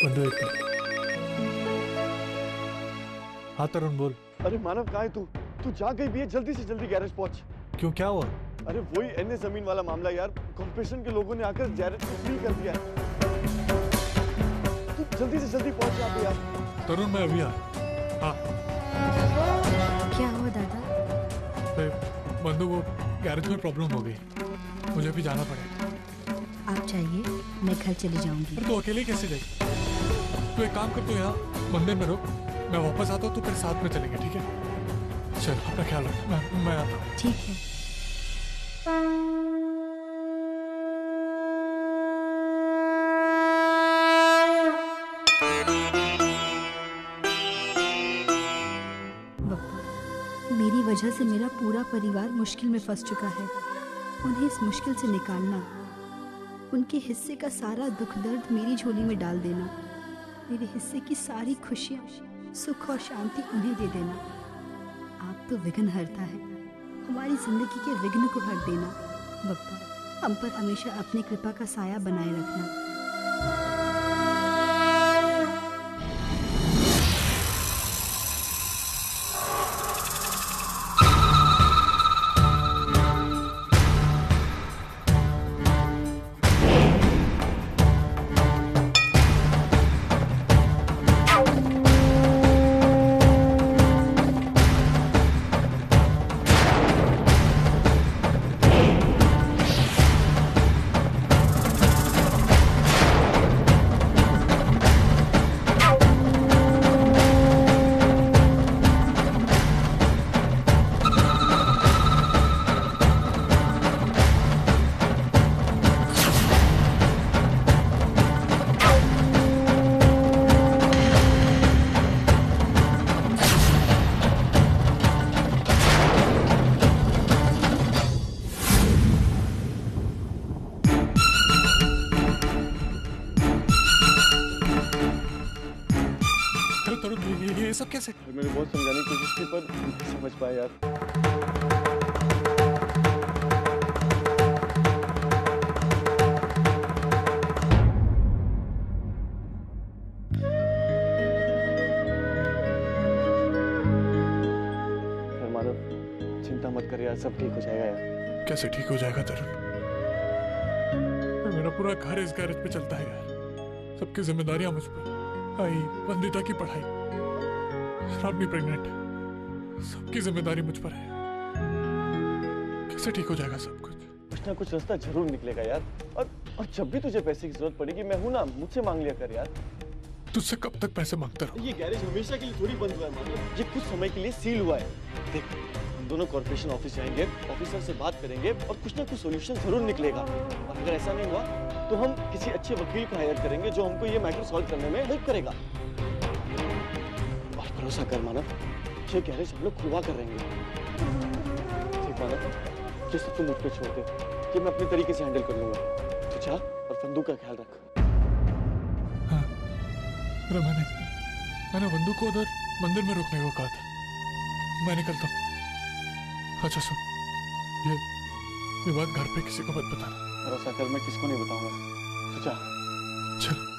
बंधु एक मिनट। हाँ तरुण बोल। अरे मानव कहाँ है तू? तू जा गई भी है, जल्दी से जल्दी गैरेज पहुंच। क्यों, क्या हुआ? अरे वही एनए जमीन वाला मामला यार, कॉर्पोरेशन के लोगों ने आकर गैरेज को सील कर दिया है। तू जल्दी से जल्दी पहुंच यहाँ पे यार। तरुण मैं अभी आ। हाँ क्या हुआ दादा? बंधु वो गैरेज में प्रॉब्लम हो गई, मुझे अभी जाना पड़ेगा। आप जाइए, मैं घर चली जाऊंगी। पर तू अकेले कैसे जाएगी? तू एक काम कर, तू यहाँ मंदिर में रुक, मैं वापस आता हूँ तो फिर साथ में चलेंगे, ठीक है? चल अपना ख्याल रख, मैं आता हूँ। ठीक है। बप्पा, मेरी वजह से मेरा पूरा परिवार मुश्किल में फंस चुका है। उन्हें इस मुश्किल से निकालना, उनके हिस्से का सारा दुख दर्द मेरी झोली में डाल देना, मेरे हिस्से की सारी खुशियाँ, सुख और शांति उन्हें दे देना। आप तो विघ्नहर्ता है, हमारी जिंदगी के विघ्न को हर देना। बप्पा, हम पर हमेशा अपनी कृपा का साया बनाए रखना। ये सब कैसे? मैंने बहुत समझाने की कोशिश की पर नहीं समझ पाया यार। मानव चिंता मत कर यार, सब ठीक हो जाएगा यार। कैसे ठीक हो जाएगा तरुण? मेरा पूरा घर इस गैरेज पे चलता है यार, सबकी जिम्मेदारियां मुझ पर। आई वंदिता की पढ़ाई, श्रावणी प्रेग्नेंट, सबकी जिम्मेदारी मुझ पर है। कैसे ठीक हो जाएगा सब कुछ? कुछ ना कुछ रास्ता जरूर निकलेगा यार। और जब भी तुझे पैसे की जरूरत पड़ेगी मैं हूं ना, मुझसे मांग लिया कर यार। तुझसे कब तक पैसे मांगता रहूं? ये गैरेज हमेशा के लिए थोड़ी बंद हुआ है मानव, ये कुछ समय के लिए सील हुआ है। देख, हम दोनों कॉर्पोरेशन ऑफिस जाएंगे, ऑफिसर से बात करेंगे और कुछ ना कुछ सॉल्यूशन जरूर निकलेगा। और अगर ऐसा नहीं हुआ तो हम किसी अच्छे वकील को हायर करेंगे जो हमको ये मैटर सॉल्व करने में हेल्प करेगा। और भरोसा कर मानव, ये गैरेज हम लोग खुलवा कर रहेंगे। ठीक मानव, ये सब तुम मुझ पे छोड़ दे, ये मैं अपने तरीके से हैंडल कर लूंगा। तो जा और बंदू का ख्याल रख। हाँ, मैंने बंदू को उधर मंदिर में रुकने को कहा था। मैं निकलता हूँ। अच्छा सुन, ये बात घर पे किसी को मत बताना। भरोसा कर, मैं किसको नहीं बताऊंगा। तो जा। चल।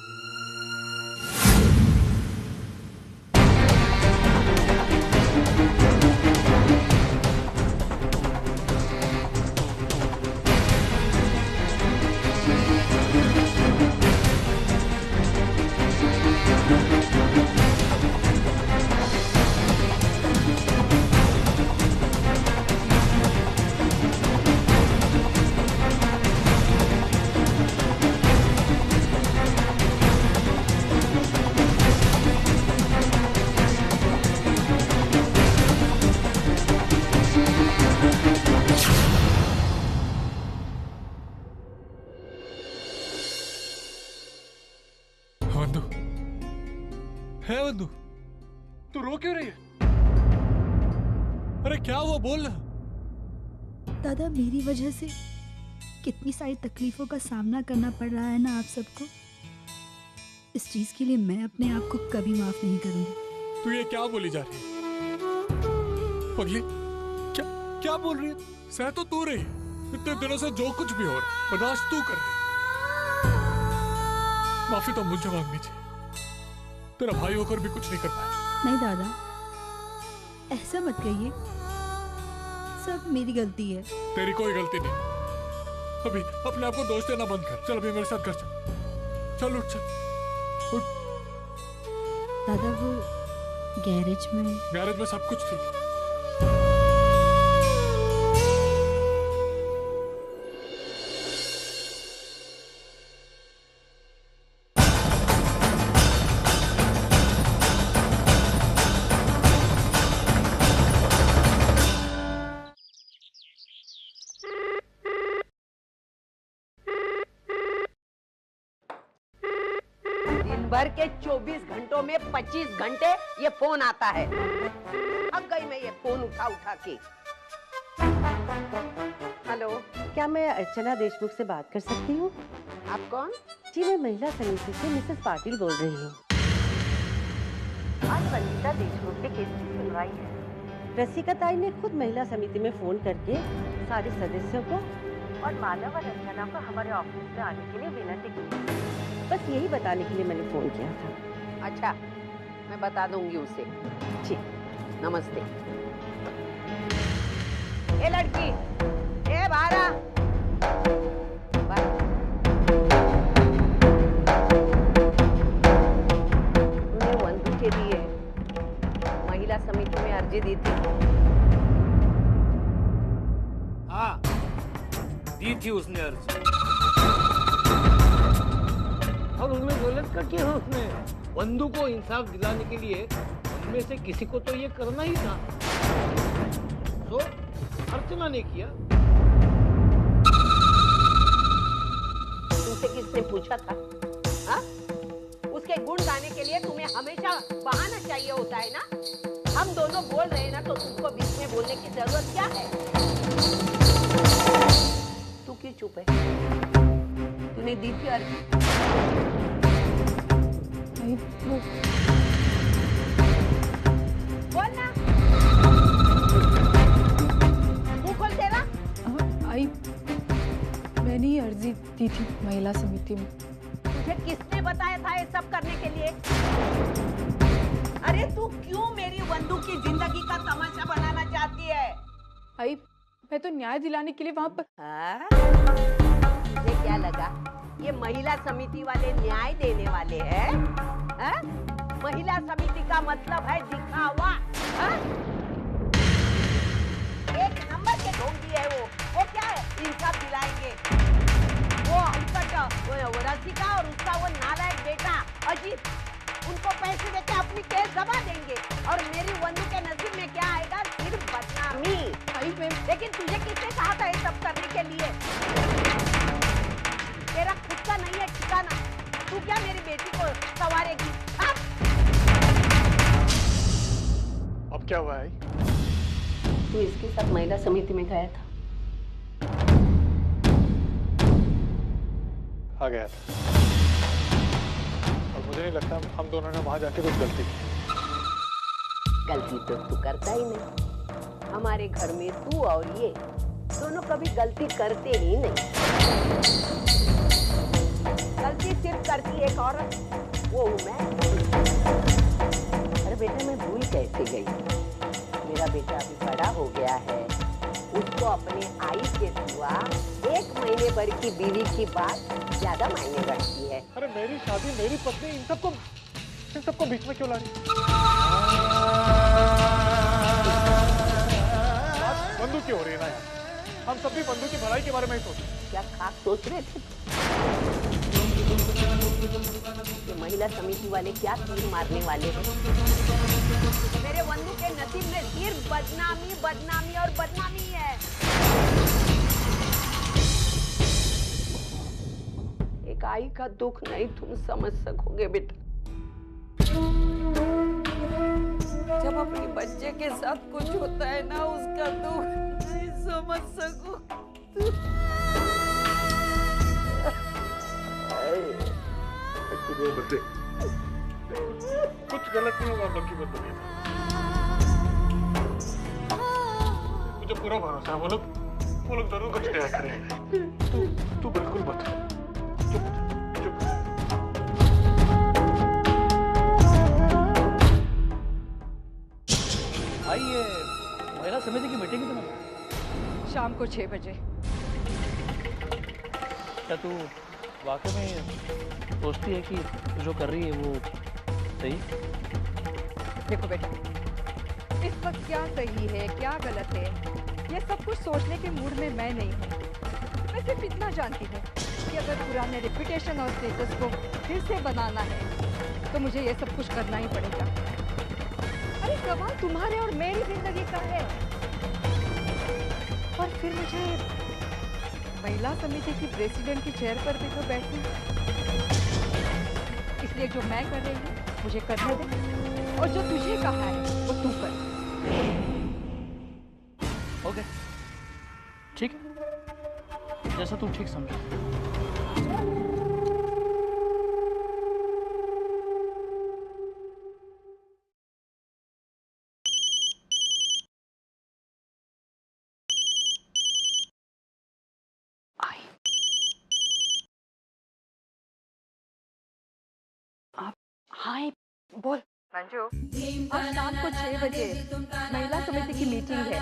है बंधु, तू रो क्यों रही है? अरे क्या हुआ, बोल ना। दादा, मेरी वजह से कितनी सारी तकलीफों का सामना करना पड़ रहा है ना आप सबको। इस चीज के लिए मैं अपने आप को कभी माफ नहीं करूंगी। तू ये क्या बोली जा रही है पगली? क्या क्या बोल रही है? सह तो तू रही है, इतने दिनों से जो कुछ भी हो रहा है बर्दाश्त तू कर रही है। माफी तो मुझे मांगनी चाहिए, तेरा भाई होकर भी कुछ नहीं कर पाया। नहीं दादा, ऐसा मत कहिए, सब मेरी गलती है। तेरी कोई गलती नहीं। अभी अपने आप को दोष देना बंद कर। चल अभी मेरे साथ घर चल। चल उठ, चल उठ। दादा वो गैरेज में सब कुछ ठीक है। दिन भर के 24 घंटों में 25 घंटे ये फोन आता है। थक गई मैं ये फोन उठा उठा के। हेलो, क्या मैं अर्चना देशमुख से बात कर सकती हूँ? आप कौन? जी मैं महिला समिति से मिसेस पाटिल बोल रही हूँ। आज वंदिता देशमुख के केस की सुनवाई है। रसिका ताई ने खुद महिला समिति में फोन करके सारे सदस्यों को और माधव और अर्चना को हमारे ऑफिस में आने के लिए विनती की। बस यही बताने के लिए मैंने फोन किया था। अच्छा, मैं बता दूंगी उसे। जी नमस्ते। ए लड़की, ए भारा, तूने वंदू के लिए महिला समिति में अर्जी दी थी? हाँ, दी थी उसने अर्जी। और उनमें गलत क्या किया उसने? वंदू को इंसाफ दिलाने के लिए उनमें से किसी को तो ये करना ही था। तो अर्चना ने किया। तुमसे किसने पूछा था? हाँ? उसके गुण गाने के लिए तुम्हें हमेशा बहाना चाहिए होता है ना? हम दोनों बोल रहे हैं ना, तो तुमको बीच में बोलने की जरूरत क्या है? तू क्यों चुप है? तूने दी थी अर्जी? बोलना। मुंह खोल तेरा। आई, मैंने ही अर्जी दी थी महिला समिति में। तुझे किसने बताया था ये सब करने के लिए? अरे तू क्यों मेरी वंदू की जिंदगी का तमाशा बनाना चाहती है? आई, मैं तो न्याय दिलाने के लिए वहाँ पर। हाँ? तुझे क्या लगा ये महिला समिति वाले न्याय देने वाले हैं? हाँ? महिला समिति का मतलब है दिखावा। हाँ? एक नंबर के ढोंगी है वो क्या है? इंसाफ दिलाएंगे। वो रसिका और उसका वो नालायक बेटा अजीत, उनको पैसे देके अपनी केस दबा देंगे और मेरी वंदू के नसीब में क्या आएगा? सिर्फ बदनामी। लेकिन तुझे किसने कहा था ये सब करने के लिए? तेरा खुद का नहीं है ठिकाना। तू क्या मेरी बेटी को संवारेगी? हाँ? अब क्या हुआ है? तू इसके साथ महिला समिति में गया था? आ गया था, और मुझे नहीं लगता हम दोनों ने वहां जाके कुछ गलती की। गलती तो तू करता ही नहीं। हमारे घर में तू और ये दोनों कभी गलती करते ही नहीं। गलती सिर्फ करती एक औरत, वो हूँ मैं। अरे बेटा, मैं भूल कैसे गई? मेरा बेटा अभी बड़ा हो गया है, उसको अपने आई के सिवा 1 महीने भर की बीवी की बात ज्यादा मायने रखती है। अरे मेरी शादी, मेरी पत्नी, इन सबको बीच में क्यों ला रही? बंदू क्यों हो रही है ना यार? हम सब भी बंदू की भलाई के बारे में ही सोच। क्या खास सोच रहे थे? ये महिला समिति वाले क्या तीर मारने वाले हैं? मेरे वंदू के नसीब में सिर्फ बदनामी, बदनामी और बदनामी है। एक आई का दुख नहीं तुम समझ सकोगे बेटा। जब अपने बच्चे के साथ कुछ होता है ना, उसका दुख नहीं समझ सको। बच्चे कुछ गलत नहीं होगा, बाकी बदल मुझे पूरा भरोसा है। वो लोग जरूर कुछ तय करेंगे। तू बिल्कुल मत। चुप चुप। भाई ये महिला समिति की मीटिंग कितने बजे? शाम को 6 बजे। क्या तू वाकई में सोचती है कि तू जो कर रही है वो सही? देखो बेटा, इस वक्त क्या सही है क्या गलत है ये सब कुछ सोचने के मूड में मैं नहीं हूँ। मैं सिर्फ इतना जानती हूँ कि अगर पुराने रेपुटेशन और स्टेटस को फिर से बनाना है तो मुझे ये सब कुछ करना ही पड़ेगा। अरे सवाल तुम्हारे और मेरी जिंदगी का है। और फिर मुझे महिला समिति की प्रेसिडेंट की चेयर पर भी तो बैठना, इसलिए जो मैं कर रही हूँ मुझे करने दे और जो तुझे कहा है वो तू कर। ओके, ठीक है, जैसा तू ठीक समझे। हाय बोल मंजू, आज शाम को 6 बजे महिला समिति की मीटिंग है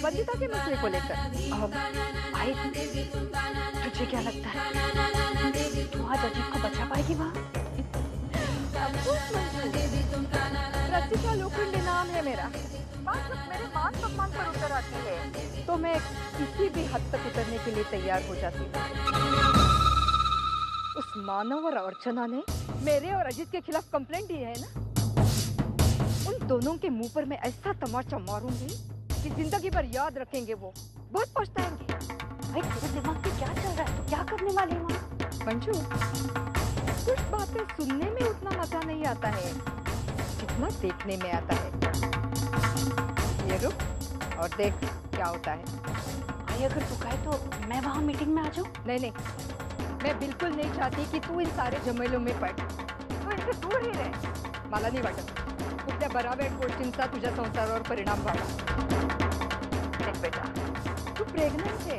वंदिता के मसले को लेकर। भाई तुझे क्या लगता है तू आज अजीत को बचा पाएगी वहाँ? रसिका लोखंडे नाम है मेरा। बात जब मेरे मान सम्मान पर उतर आती है तो मैं किसी भी हद तक उतरने के लिए तैयार हो जाती हूँ। उस मानव और अर्चना ने मेरे और अजीत के खिलाफ कंप्लेंट दी है ना, उन दोनों के मुंह पर मैं ऐसा तमाचा मारूंगी कि जिंदगी भर याद रखेंगे। वो बहुत पछताएंगे। भाई तेरे दिमाग में क्या चल रहा है? क्या करने वाली हूँ मंजू? कुछ बातें सुनने में उतना मजा नहीं आता है जितना देखने में आता है। ये रुक और देख क्या होता है। भाई अगर तू कहे तो मैं वहाँ मीटिंग में आ जाऊँ? नहीं, मैं बिल्कुल नहीं चाहती कि तू इन सारे झमेलों में पड़। तू इनसे दूर ही रह। मला नाही वाटत कुठल्या बरावेट गोष्टींचा तुझ्या संसारावर परिणाम व्हावा। देख बेटा, तू प्रेग्नेंट है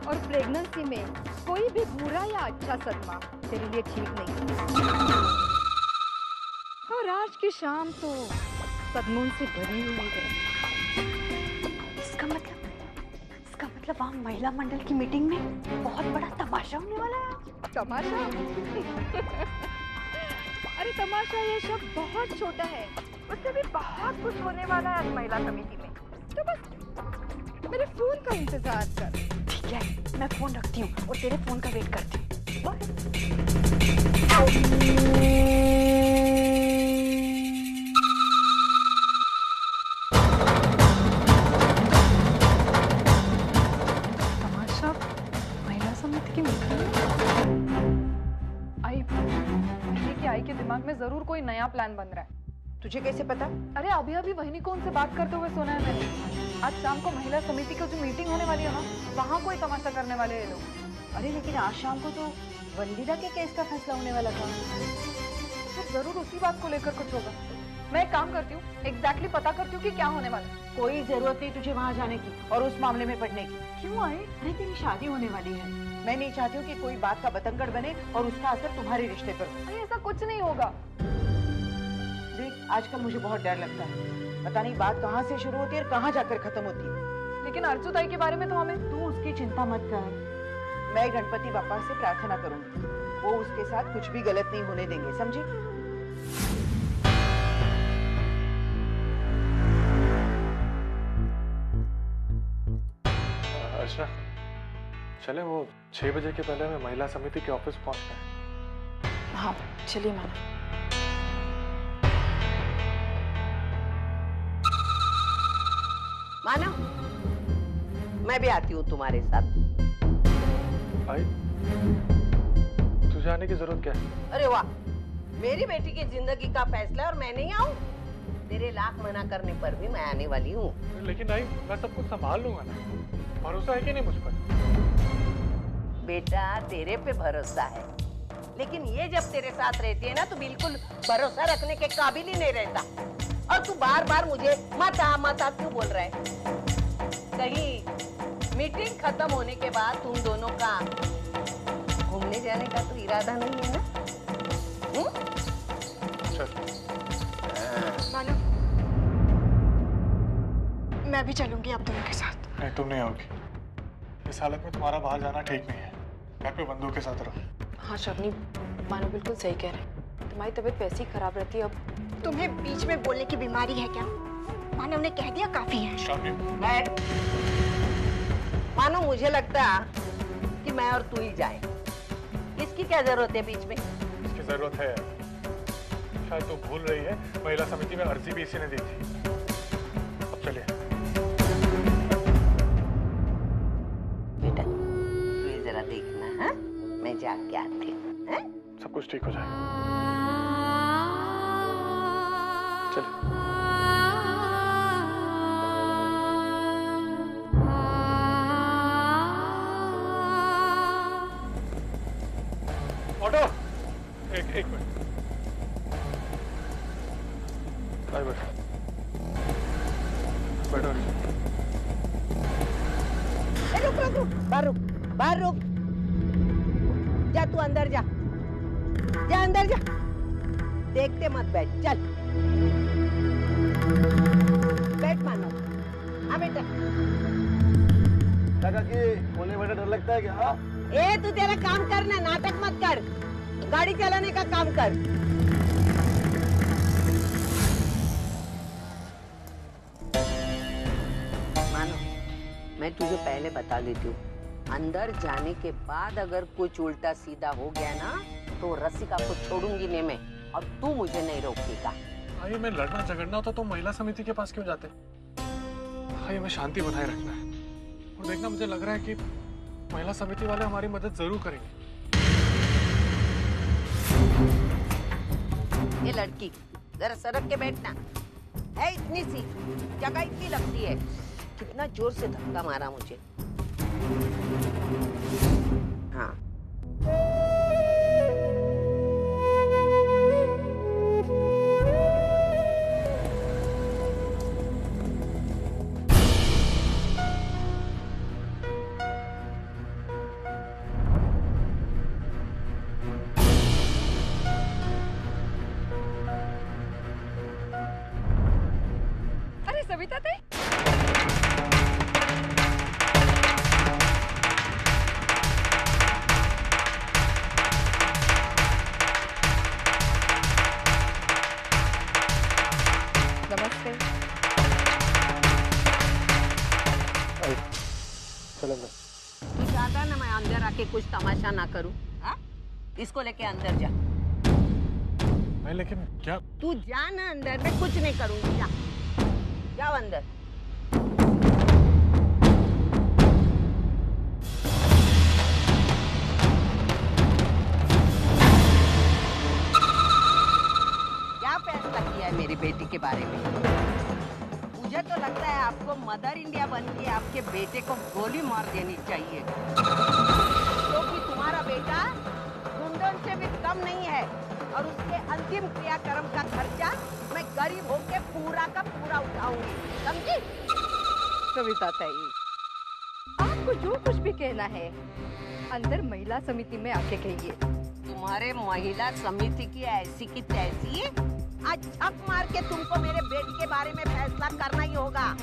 और प्रेगनेंसी में कोई भी बुरा या अच्छा सदमा तेरे लिए ठीक नहीं। और आज की शाम तो सदमों से भरी हुई है। इसका मतलब वहाँ महिला मंडल की मीटिंग में बहुत बड़ा तमाशा होने वाला है। तमाशा? अरे तमाशा ये शब्द बहुत छोटा है, उससे भी बहुत कुछ होने वाला है आज महिला समिति में। तो बस मेरे फोन का इंतजार कर। ठीक है, मैं फोन रखती हूँ और तेरे फोन का वेट करती हूँ। आई के दिमाग में जरूर कोई नया प्लान बन रहा है। तुझे कैसे पता? अरे अभी अभी वहिनी को उनसे बात करते हुए सुना है मैंने। आज शाम को महिला समिति की जो मीटिंग होने वाली है ना, वहाँ कोई तमाशा करने वाले हैं लोग। अरे लेकिन आज शाम को तो वंदिता के केस का फैसला होने वाला था। तो जरूर उसी बात को लेकर कुछ होगा। मैं एक काम करती हूँ, एग्जैक्टली पता करती हूँ कि क्या होने वाला है। कोई जरूरत नहीं तुझे वहाँ जाने की और उस मामले में पढ़ने की। क्यों आई? अरे तेरी शादी होने वाली है। मैं नहीं चाहती हूँ कि कोई बात का बतंगड़ बने और उसका असर तुम्हारे रिश्ते पर हो। अरे ऐसा कुछ नहीं होगा। देख, आजकल मुझे बहुत डर लगता है। पता नहीं बात कहाँ से शुरू होती है और कहाँ जाकर खत्म होती है। लेकिन अर्चू ताई के बारे में तो हमें। तू उसकी चिंता मत कर। मैं गणपति बापा से प्रार्थना करूंगी, वो उसके साथ कुछ भी गलत नहीं होने देंगे, समझी? अच्छा चले, वो 6 बजे के पहले मैं महिला समिति के ऑफिस पहुंचना है। हाँ चलिए माना। मानो, मैं भी आती हूँ तुम्हारे साथ। आई, तुझे आने की जरूरत क्या है? अरे वाह, मेरी बेटी की जिंदगी का फैसला और मैं नहीं आऊँ? तेरे लाख मना करने पर भी मैं आने वाली हूँ। लेकिन आई, मैं सब कुछ संभाल लूंगा ना। भरोसा है कि नहीं मुझ पर? बेटा तेरे पे भरोसा है, लेकिन ये जब तेरे साथ रहती है ना तो बिल्कुल भरोसा रखने के काबिल ही नहीं रहता। और तू बार बार मुझे माता क्यों बोल रहा है? कहीं मीटिंग खत्म होने के बाद तुम दोनों का घूमने जाने का तो इरादा नहीं है ना? चल। मानो, मैं भी चलूंगी आप दोनों के साथ। नहीं, तुम नहीं आओगी। इस हालत में तुम्हारा बाहर जाना ठीक नहीं है। घर पे बंदूक के साथ रहो। हाँ शबनी, मानो बिल्कुल सही कह रहे हैं। तुम्हारी तबीयत वैसे ही खराब रहती है अब। तुम्हें बीच में बोलने की बीमारी है क्या? मानो ने कह दिया काफी है। बैठ। मानो मुझे लगता कि मैं और तू ही जाए। इसकी क्या जरूरत है बीच में? इसकी जरूरत है। शायद तू भूल रही है, महिला समिति में अर्जी भी इसी ने दी थी। अब चलिए। बेटा तू जरा देखना, हाँ? मैं जाके आती हूँ, हैं? सब कुछ ठीक हो जाएगा। चलिए। ऑटो, एक मिनट। बैठो। रुक, बाहर रुक। जा तू अंदर जा अंदर जा। देखते मत बैठ, चल बैठ मानो। हाँ बेटा। काकी होने में डर लगता है क्या? हाँ? ए तू तेरा काम कर ना, नाटक मत कर। गाड़ी चलाने का काम कर। मानो मैं तुझे पहले बता देती हूँ, अंदर जाने के बाद अगर कुछ उल्टा सीधा हो गया ना तो रसिका को छोड़ूंगी नहीं मैं, और तू मुझे नहीं रोकेगा। भाई मैं लड़ना झगड़ना होता तो महिला समिति के पास क्यों जाते? भाई हमें शांति बनाए रखना है। और देखना, मुझे लग रहा है कि महिला समिति वाले हमारी मदद जरूर करेंगे। ये लड़की जरा सरक के बैठना है। इतनी सी जगह इतनी लगती है। कितना जोर से धक्का मारा मुझे। हाँ अरे सविता थे? नमस्ते। चलो तू चाहता ना मैं अंदर आके कुछ तमाशा ना करूं? हाँ? इसको लेके अंदर जा। मैं लेकिन क्या? तू जा ना अंदर, मैं कुछ नहीं करूंगी। जा जाओ अंदर। क्या फैसला किया है मेरी बेटी के बारे में? मुझे तो लगता है आपको मदर इंडिया बन के आपके बेटे को गोली मार देनी चाहिए, क्योंकि तुम्हारा बेटा गुंडों से भी कम नहीं है, और उसके अंतिम क्रियाक्रम का खर्चा मैं गरीब होके पूरा का पूरा उठाऊंगी, समझी? सविता ताई, आपको जो कुछ भी कहना है अंदर महिला समिति में आके कहिए। तुम्हारे महिला समिति की ऐसी तैसी, आज छक मार के तुमको मेरे बेटे के बारे में फैसला करना ही होगा।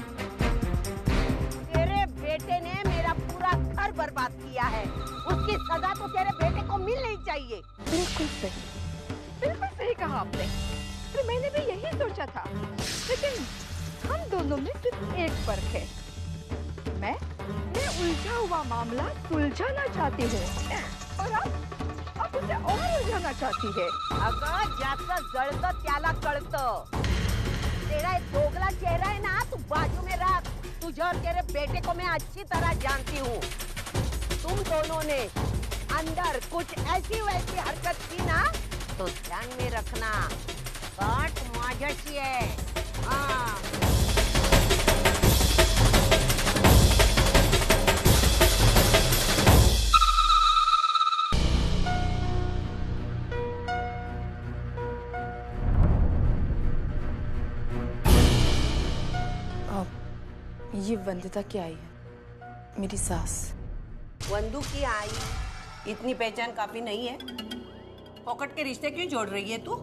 तेरे बेटे ने मेरा पूरा घर बर्बाद किया है, उसकी सजा तो तेरे बेटे को मिलनी चाहिए। बिल्कुल सही कहा आपने। तो मैंने भी यही सोचा था, लेकिन हम दोनों में सिर्फ एक फर्क है। मैं उलझा हुआ मामला सुलझाना चाहती हूँ, और आप उसे और उलझाना चाहती है। अगं ज्याचं जळतं त्याला कळतं। तेरा एक दोगला चेहरा है ना, तू बाजू में रख। तुझे और तेरे बेटे को मैं अच्छी तरह जानती हूँ। तुम दोनों ने अंदर कुछ ऐसी वैसी हरकत की ना तो ध्यान में रखना, गांठ माझ्याची है। हाँ। ये वंदिता की आई है, मेरी सास। वंदू की आई? इतनी पहचान काफी नहीं है? पॉकेट के रिश्ते क्यों जोड़ रही है तू?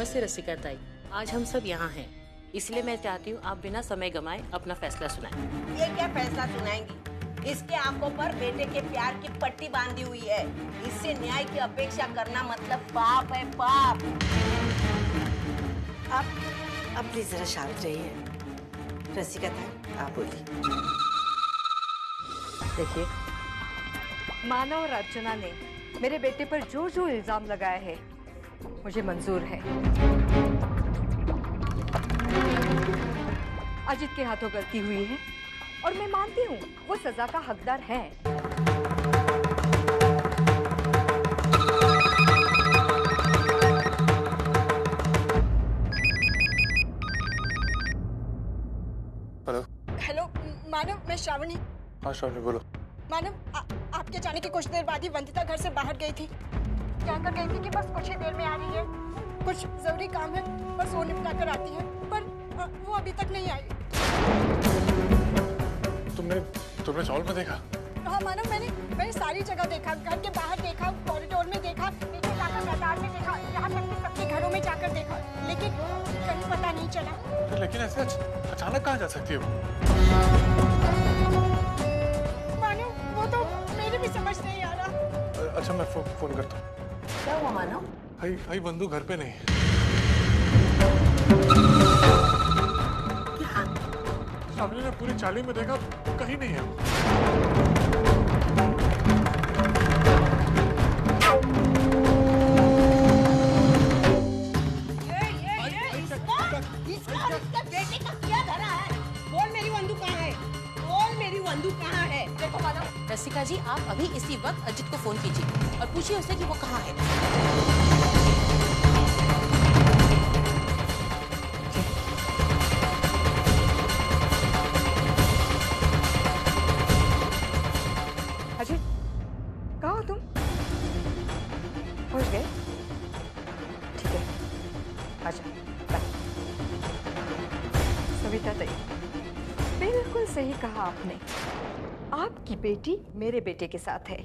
नमस्ते रसिका ताई, आज हम सब यहाँ हैं, इसलिए मैं चाहती हूँ आप बिना समय गंवाए अपना फैसला सुनाएं। ये क्या फैसला सुनाएंगी? इसके आंखों पर बेटे के प्यार की पट्टी बांधी हुई है। इससे न्याय की अपेक्षा करना मतलब पाप है, पाप। आप प्लीज जरा शांत रहिए। रसिका ताई, आप बोलिए। देखिए, मानव और अर्चना ने मेरे बेटे पर जो जो इल्जाम लगाया है मुझे मंजूर है। अजित के हाथों गलती हुई है और मैं मानती हूँ वो सजा का हकदार है। हेलो। हेलो मानव, मैं श्रावणी। हाँ श्रावणी बोलो। मानव, आपके जाने के कुछ देर बाद ही वंदिता घर से बाहर गई थी। कहकर गई थी कि बस कुछ ही देर में आ रही है, कुछ जरूरी काम है, बस वो निपटा कर आती है, पर वो अभी तक नहीं आई। तुमने चौल में देखा? हाँ मानव, मैंने सारी जगह देखा, घर के बाहर देखा, कॉरिडोर में देखा, नीचे जाकर मैदान में देखा, यहाँ तक कि सबके घरों में जाकर देखा, लेकिन कहीं पता नहीं चला। लेकिन ऐसे अचानक कहाँ जा सकती हो? मानव, वो तो मेरे भी समझ नहीं आ रहा। अच्छा मैं फोन करता हूँ। क्या हुआ मानव? भाई बंधु घर पे नहीं। श्रावणी ने पूरी चाली में देखा, कहीं नहीं है। इसका बेटे का क्या धरा है? बोल मेरी बंदूक कहाँ है? बोल मेरी बंदूक कहाँ है? देखो मानव, रसिका जी आप अभी इसी वक्त अजित को फोन कीजिए और पूछिए उससे कि वो कहाँ है। अजित, कहाँ हो तुम? पहुँच गए? ठीक है, आजा, बाय। सविता ताई, बिल्कुल सही कहा आपने। आपकी बेटी मेरे बेटे के साथ है।